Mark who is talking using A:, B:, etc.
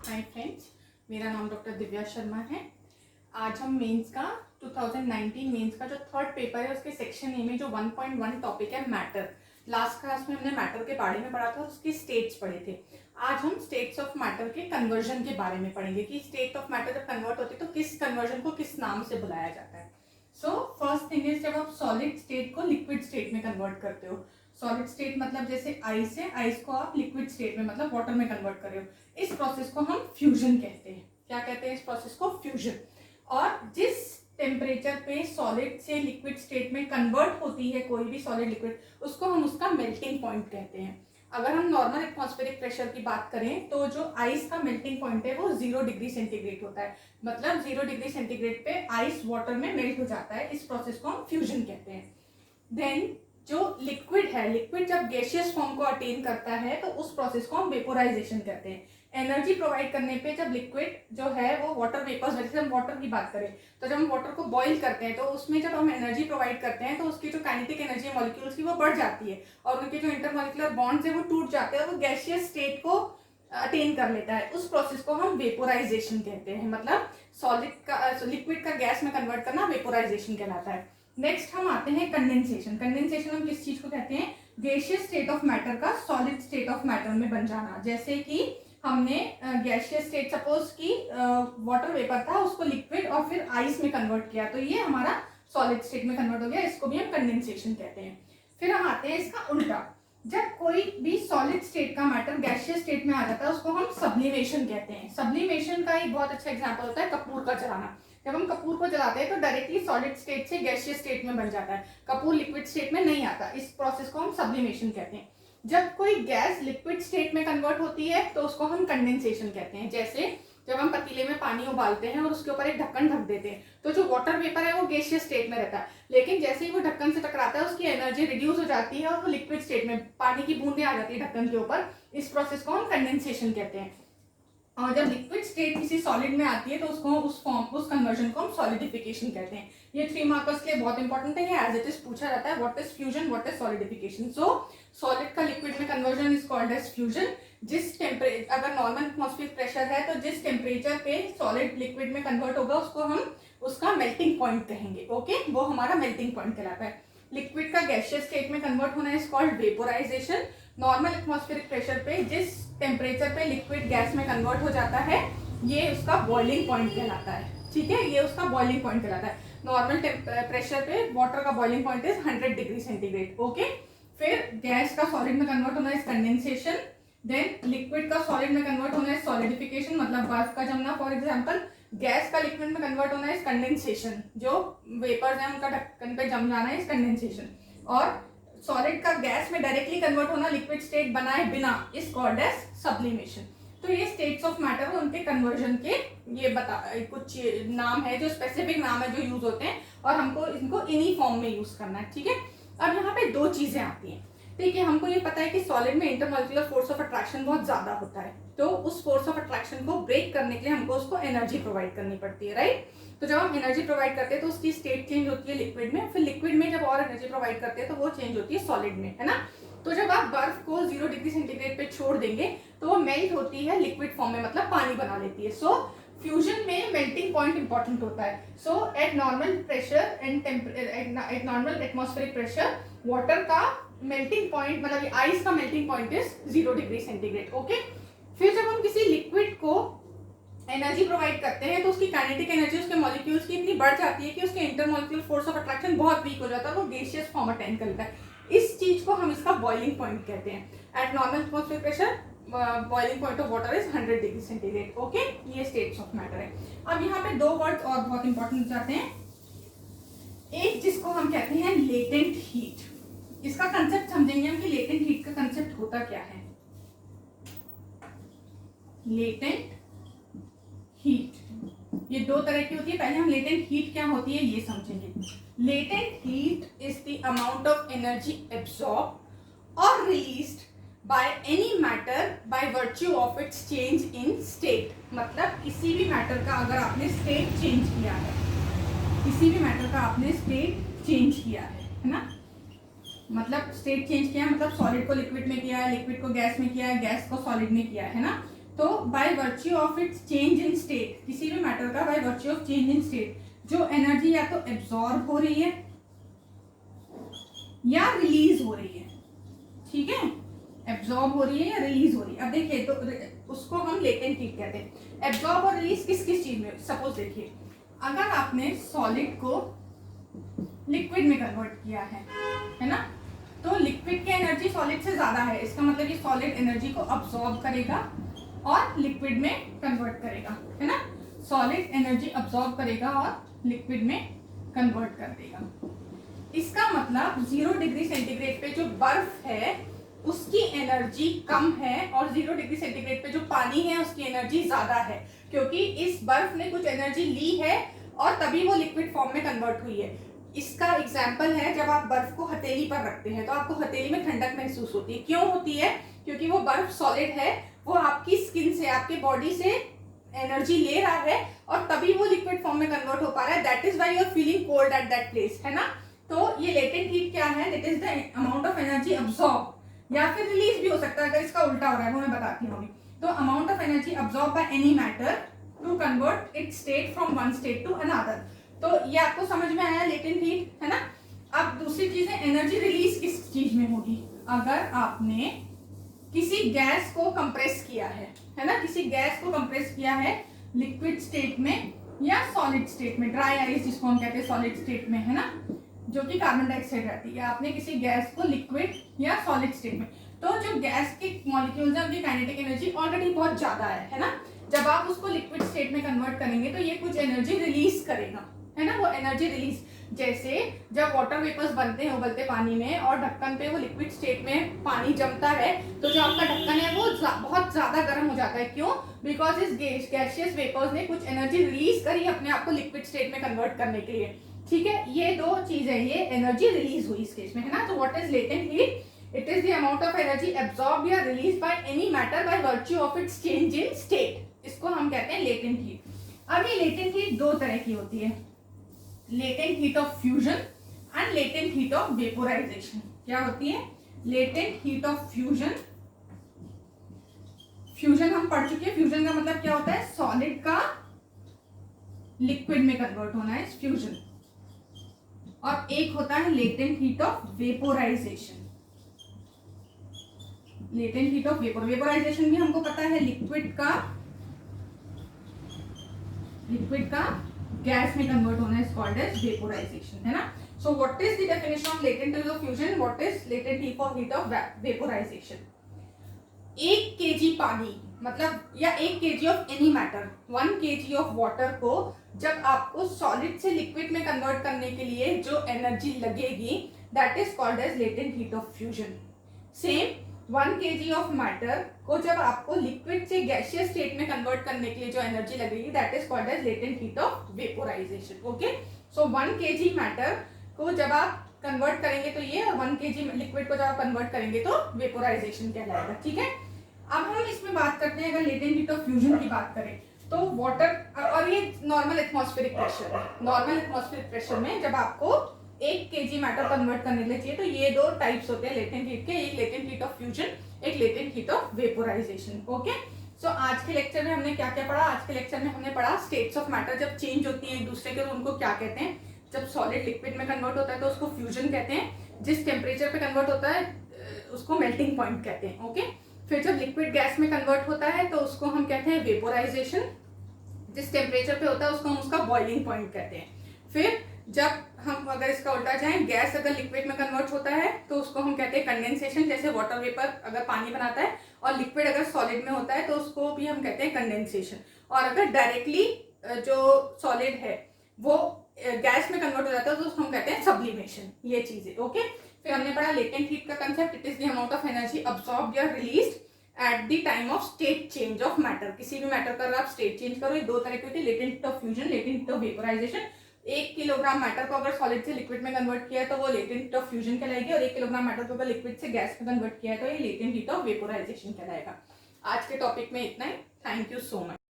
A: Hi friends, मेरा नाम doctor Divya Sharma है। आज हम मेंस का 2019 मेंस का जो थर्ड पेपर है उसके सेक्शन ए में जो 1.1 टॉपिक है मैटर। लास्ट क्लास में हमने मैटर के बारे में पढ़ा था और उसके स्टेट्स पढ़े थे। आज हम स्टेट्स ऑफ मैटर के कन्वर्जन के बारे में पढ़ेंगे कि स्टेट ऑफ मैटर जब कन्वर्ट होती है तो किस कन्वर्जन को किस नाम से बुलाया जाता है। सो फर्स्ट थिंग इज, जब आप सॉलिड स्टेट को लिक्विड स्टेट में कन्वर्ट करते हो, सॉलिड स्टेट मतलब जैसे आइस है, आइस को आप लिक्विड स्टेट में मतलब वाटर में कन्वर्ट कर रहे हो, इस प्रोसेस को हम फ्यूजन कहते हैं। क्या कहते हैं इस प्रोसेस को? फ्यूजन। और जिस टेम्परेचर पे सॉलिड से लिक्विड स्टेट में कन्वर्ट होती है कोई भी सॉलिड लिक्विड, उसको हम उसका मेल्टिंग पॉइंट कहते हैं। अगर हम नॉर्मल एटमॉस्फेरिक प्रेशर की बात करें तो जो आइस का मेल्टिंग पॉइंट है वो 0 डिग्री सेंटीग्रेड होता है, मतलब 0 डिग्री सेंटीग्रेड पे आइस वाटर में मेल्ट हो जाता है। इस प्रोसेस को हम फ्यूजन कहते हैं। देन जो लिक्विड है, लिक्विड जब गैसियस फॉर्म को अटेन करता है तो उस प्रोसेस को हम वेपोराइजेशन कहते हैं। एनर्जी प्रोवाइड करने पे जब लिक्विड जो है वो वाटर वेपर्स, जैसे हम वाटर की बात करें तो जब हम वाटर को बॉईल करते हैं तो उसमें जब हम एनर्जी प्रोवाइड करते हैं तो उसकी जो काइनेटिक एनर्जी है मॉलिक्यूल्स की वो बढ़ जाती है और उनके जो इंटरमॉलिक्यूलर बॉन्ड्स है वो टूट जाते हैं और वो गैसियस स्टेट को अटेन कर लेता है। उस प्रोसेस को हम वेपोराइजेशन कहते हैं, मतलब सॉलिड का लिक्विड का गैस में कन्वर्ट करना वेपोराइजेशन कहलाता है। नेक्स्ट हम आते हैं कंडेंसेशन। कंडेंसेशन हम किस चीज को कहते हैं? गैसियस स्टेट ऑफ मैटर का सॉलिड स्टेट ऑफ मैटर में बन जाना। जैसे कि हमने गैसियस स्टेट, सपोज कि वाटर वेपर था, उसको लिक्विड और फिर आइस में कन्वर्ट किया तो ये हमारा सॉलिड स्टेट में कन्वर्ट हो गया, इसको भी हम कंडेंसेशन कहते हैं। फिर हम आते हैं इसका उल्टा, जब कोई भी सॉलिड स्टेट का मैटर गैसियस स्टेट में आ जाता है उसको हम सब्लिमेशन कहते हैं। सब्लिमेशन का एक बहुत अच्छा एग्जांपल होता है कपूर का जलाना। जब हम कपूर को जलाते हैं तो डायरेक्टली सॉलिड स्टेट से गैसियस स्टेट में बन जाता है, कपूर लिक्विड स्टेट में नहीं आता। इस प्रोसेस को हम सब्लिमेशन कहते हैं। जब कोई गैस लिक्विड स्टेट में कन्वर्ट होती है तो उसको हम कंडेंसेशन कहते हैं। जैसे जब हम पतीले में पानी उबालते हैं और उसके ऊपर एक ढक्कन ढक देते हैं तो जो वाटर वेपर है वो गैसियस स्टेट में रहता है, लेकिन जैसे ही वो ढक्कन से टकराता है उसकी एनर्जी रिड्यूस हो जाती है और वो लिक्विड स्टेट में पानी की बूंदें आ जाती है ढक्कन के ऊपर। इस प्रोसेस को हम कंडेंसेशन कहते हैं। और जब लिक्विड स्टेट किसी सॉलिड में आती है तो उसको उस कन्वर्जन को हम सॉलिडिफिकेशन कहते हैं। ये 3 मार्कर्स के लिए बहुत इंपॉर्टेंट है, ये एज इट इज पूछा जाता है। What is fusion, what is solidification. So solid का लिक्विड में conversion is called as fusion. जिस टेम्परेचर, अगर नॉर्मल एटमॉस्फेरिक प्रेशर है तो जिस टेम्परेचर पे सॉलिड लिक्विड में कन्वर्ट होगा उसको हम उसका मेल्टिंग पॉइंट कहेंगे। ओके, वो हमारा मेल्टिंग पॉइंट कहलाता है। लिक्विड का गैसियस स्टेट में कन्वर्ट होना is called vaporisation. Normal atmospheric pressure पे जिस टेम्परेचर पे लिक्विड गैस में कन्वर्ट हो जाता है ये उसका बॉइलिंग पॉइंट कहलाता है। ठीक है, ये उसका बॉइलिंग पॉइंट कहलाता है। नॉर्मल प्रेशर पे वाटर का boiling point is 100 degree centigrade. Okay, फिर गैस का सॉलिड में कन्वर्ट होना इज कंडेंसेशन। देन लिक्विड का सॉलिड में कन्वर्ट होना इज सॉलिडिफिकेशन, मतलब बर्फ का जमना फॉर एग्जाम्पल। गैस का लिक्विड में कन्वर्ट होना इज कंडेंसेशन, जो वेपर्स हैं उनका ढक्कन पे जम जाना इज कंडेंसेशन। और सॉलिड का गैस में डायरेक्टली कन्वर्ट होना लिक्विड स्टेट बनाए बिना इज कॉल्ड एज सब्लिमेशन। तो ये स्टेट्स ऑफ मैटर और उनके कन्वर्जन के ये कुछ नाम है, जो स्पेसिफिक नाम है जो यूज होते हैं और हमको इनको इन्हीं फॉर्म में यूज करना है। ठीक है, अब यहाँ पे 2 चीजें आती हैं। ठीक है, हमको ये पता है कि सॉलिड में इंटरमॉलिक्यूलर फोर्स ऑफ अट्रैक्शन बहुत ज्यादा होता है, तो उस फोर्स ऑफ अट्रैक्शन को ब्रेक करने के लिए हमको उसको एनर्जी प्रोवाइड करनी पड़ती है, राइट। तो जब हम एनर्जी प्रोवाइड करते हैं तो उसकी स्टेट चेंज होती है लिक्विड में, फिर लिक्विड में जब और एनर्जी प्रोवाइड करते हैं तो वो चेंज होती है सॉलिड में, है ना। तो जब आप बर्फ को 0 डिग्री सेंटीग्रेड पे छोड़ देंगे तो वो मेल्ट होती है लिक्विड फॉर्म में, मतलब पानी बना लेती है। सो फ्यूजन में मेल्टिंग पॉइंट इंपॉर्टेंट होता है। So at normal pressure and at normal atmospheric pressure water का मेल्टिंग पॉइंट, मतलब आइस का melting point is 0 degree centigrade. Okay, फिर जब हम किसी लिक्विड को एनर्जी प्रोवाइड करते हैं तो उसकी काइनेटिक एनर्जी उसके मॉलिक्यूल्स की इतनी बढ़ जाती है कि उसके इंटरमॉलिक्यूलर फोर्स ऑफ अट्रैक्शन बहुत वीक हो जाता है, वो गैसियस फॉर्म अटेन कर लेता है। इस चीज को हम इसका बॉइलिंग पॉइंट कहते हैं। Eight normal atmospheric pressure boiling point of water is 100 degree centigrade. Okay, ये स्टेट्स ऑफ मैटर है। अब यहाँ पे 2 वर्ड्स और बहुत इंपॉर्टेंट जाते हैं। एक जिसको हम कहते हैं लेटेंट हीट। इसका कंसेप्ट समझेंगे हम कि लेटेंट हीट का कंसेप्ट होता क्या है। लेटेंट हीट ये 2 तरह की होती है। पहले हम लेटेंट हीट क्या होती है ये समझेंगे। Latent heat is the amount of energy absorb और released by any matter by virtue of its change in state. मतलब किसी भी मैटर का अगर आपने स्टेट चेंज किया है, किसी भी मैटर का आपने स्टेट चेंज किया है ना, मतलब स्टेट चेंज किया मतलब सॉलिड को लिक्विड में किया है, लिक्विड को गैस में किया है, गैस को सॉलिड में किया है ना, तो bye virtue of its change in state, किसी भी मैटर का bye virtue of change in state जो एनर्जी या तो एब्जॉर्ब हो रही है या रिलीज हो रही है, ठीक है, एब्जॉर्ब हो रही है या रिलीज हो रही है। अब देखिए तो उसको हम लेटेंट हीट कहते हैं। एब्जॉर्ब और रिलीज किस किस चीज में, सपोज देखिए अगर आपने सॉलिड को लिक्विड में कन्वर्ट किया है ना, तो लिक्विड की एनर्जी सॉलिड से ज्यादा है, इसका मतलब कि सॉलिड एनर्जी को अब्सॉर्ब करेगा और लिक्विड में कन्वर्ट करेगा, है ना, सॉलिड एनर्जी अब्सॉर्ब करेगा और लिक्विड में कन्वर्ट कर देगा। इसका मतलब 0 डिग्री सेंटीग्रेड पे जो बर्फ है उसकी एनर्जी कम है और 0 डिग्री सेंटीग्रेड पे जो पानी है उसकी एनर्जी ज्यादा है, क्योंकि इस बर्फ ने कुछ एनर्जी ली है और तभी वो लिक्विड फॉर्म में कन्वर्ट हुई है। इसका एग्जाम्पल है जब आप बर्फ को हथेली पर रखते हैं तो आपको हथेली में ठंडक महसूस होती है। क्यों होती है? क्योंकि वो बर्फ सॉलिड है, वो आपकी स्किन से, आपके बॉडी से एनर्जी ले रहा है और तभी वो लिक्विड फॉर्म में कन्वर्ट हो पा रहा है। That is why you are feeling cold at that place, है ना। तो ये लेटेंट हीट क्या है? That is the amount of energy absorb या फिर रिलीज भी हो सकता है अगर इसका उल्टा हो रहा है, वो मैं बताती हूँ। तो amount of energy absorb by any matter to convert its state from one state to another. तो ये आपको समझ में आया लेटेंट हीट, है ना। अब दूसरी चीज है एनर्जी रिलीज किस चीज में होगी? अगर आपने किसी गैस को कंप्रेस किया है ना, किसी गैस को कंप्रेस किया है लिक्विड स्टेट में या सॉलिड स्टेट में, ड्राई आइस जिसको हम कहते हैं सॉलिड स्टेट में, है ना, जो कि कार्बन डाइऑक्साइड रहती है। आपने किसी गैस को लिक्विड या सॉलिड स्टेट में, तो जो गैस के मॉलिक्यूल्स हैं उनकी काइनेटिक एनर्जी ऑलरेडी बहुत ज्यादा है ना। जब आप उसको लिक्विड स्टेट में कन्वर्ट करेंगे तो ये कुछ एनर्जी रिलीज करेगा, है ना। वो एनर्जी रिलीज, जैसे जब वाटर वेपर्स बनते हैं उबलते पानी में और ढक्कन पे वो लिक्विड स्टेट में पानी जमता है तो जो आपका ढक्कन है वो बहुत ज्यादा गर्म हो जाता है। क्यों? बिकॉज इस गैसियस वेपर्स ने कुछ एनर्जी रिलीज करी अपने आप को लिक्विड स्टेट में कन्वर्ट करने के लिए, ठीक है। ये दो चीजें, ये एनर्जी रिलीज हुई इस केस में, है ना। तो what is latent heat? It is the amount of energy absorb या release by any matter by virtue of its change in state. इसको हम कहते हैं लेटेंट हीट। अब ये लेटेंट हीट दो तरह की होती है, latent heat of fusion and latent heat of vaporisation. क्या होती है? Latent heat of fusion, fusion हम पढ़ चुके हैं। फ्यूजन का मतलब क्या होता है? सॉलिड का लिक्विड में कन्वर्ट होना है, फ्यूजन। और एक होता है latent heat of vaporisation. Latent heat of vaporisation भी हमको पता है, लिक्विड का गैस में कन्वर्ट होना है, कॉल्ड एज वेपोराइजेशन, है ना। So what is the definition of latent heat of fusion? What is latent heat of vaporisation? 1 kg पानी मतलब या 1 kg of any matter, 1 kg of water को जब आपको सॉलिड से लिक्विड में कन्वर्ट करने के लिए जो एनर्जी लगेगी that is called as latent heat of fusion. Same 1 kg of matter को जब आपको लिक्विड से गैसियस स्टेट में कन्वर्ट करने के लिए जो एनर्जी लगेगी that is called as latent heat of vaporisation. Okay, so 1 kg matter को जब आप कन्वर्ट करेंगे तो ये, 1 kg लिक्विड को जब आप कन्वर्ट करेंगे तो वेपोराइजेशन कहलाएगा, ठीक है। अब हम इसमें बात करते हैं, अगर लेटेंट हीट ऑफ फ्यूजन की बात करें तो वाटर, और ये नॉर्मल एटमॉस्फेरिक प्रेशर है। नॉर्मल एटमॉस्फेरिक प्रेशर में जब आपको 1 kg मैटर कन्वर्ट करने के लिए चाहिए तो ये दो टाइप्स होते हैं लेटेंट हीट के, एक लेटेंट हीट ऑफ फ्यूजन, एक latent heat of vaporisation. Okay, so आज के लेक्चर में हमने क्या क्या पढ़ा? आज के लेक्चर में हमने पढ़ा स्टेट्स ऑफ मैटर जब चेंज होती है एक दूसरे के, तो उनको क्या कहते हैं। जब सॉलिड लिक्विड में कन्वर्ट होता है तो उसको फ्यूजन कहते हैं। जिस टेम्परेचर पे कन्वर्ट होता है उसको मेल्टिंग पॉइंट कहते हैं। ओके, फिर जब लिक्विड गैस में कन्वर्ट होता है तो उसको हम कहते हैं वेपोराइजेशन। जिस टेम्परेचर पे होता है उसको हम उसका बॉइलिंग पॉइंट कहते हैं। फिर जब हम अगर इसका उल्टा जाएं, गैस अगर लिक्विड में कन्वर्ट होता है तो उसको हम कहते हैं कंडेंसेशन। जैसे वाटर वेपर अगर पानी बनाता है और लिक्विड अगर सॉलिड में होता है तो उसको भी हम कहते हैं कंडेंसेशन। और अगर डायरेक्टली जो सॉलिड है वो गैस में कन्वर्ट हो जाता है तो उसको हम कहते हैं सब्लिमेशन। ये चीजें, ओके। फिर हमने पढ़ा लेटेंट हीट का concept, it is the amount of energy absorbed या released at the time of state change of matter. किसी भी मैटर का अगर आप स्टेट चेंज करो, ये दो तरह की होती है, latent heat of fusion, latent heat of vaporisation. 1 kilogram matter को अगर सॉलिड से लिक्विड में कन्वर्ट किया है तो वो लेटेंट हीट ऑफ फ्यूजन कहलाएगी, और 1 किलोग्राम मैटर को अगर लिक्विड से गैस में कन्वर्ट किया है तो ये लेटेंट हीट ऑफ वेपोराइजेशन कहलाएगा। आज के टॉपिक में इतना ही। Thank you so much.